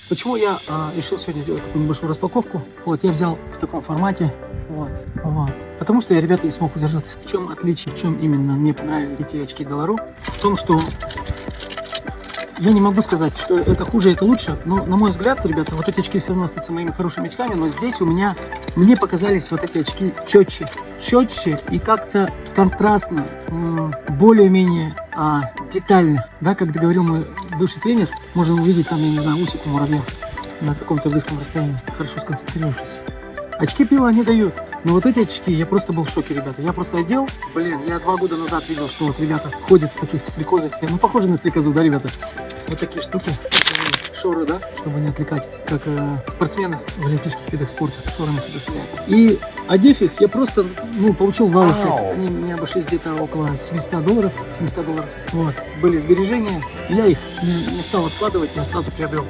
Почему я решил сегодня сделать такую небольшую распаковку? Вот, я взял в таком формате. Вот. Потому что я, ребята, не смог удержаться. В чем отличие, в чем именно мне понравились эти очки Долару? В том, что я не могу сказать, что это хуже, это лучше, но, на мой взгляд, ребята, вот эти очки все равно остаются моими хорошими очками, но здесь мне показались вот эти очки четче и как-то контрастно, более-менее детально, да, как говорил мой бывший тренер, можно увидеть там, я не знаю, усик у муравьев на каком-то близком расстоянии, хорошо сконцентрировавшись. Очки пила не дают. Но вот эти очки, я просто был в шоке, ребята. Я просто одел, я 2 года назад видел, что вот ребята ходят в таких стрекозах. Ну, похоже на стрекозу, да, ребята? Вот такие штуки, шоры, да, чтобы не отвлекать, как спортсмены в олимпийских видах спорта, шорами себя стреляют. И одев их, я просто, получил вау-эффект. Они мне обошлись где-то около $700. Вот. Были сбережения, я их не стал откладывать, я сразу приобрел.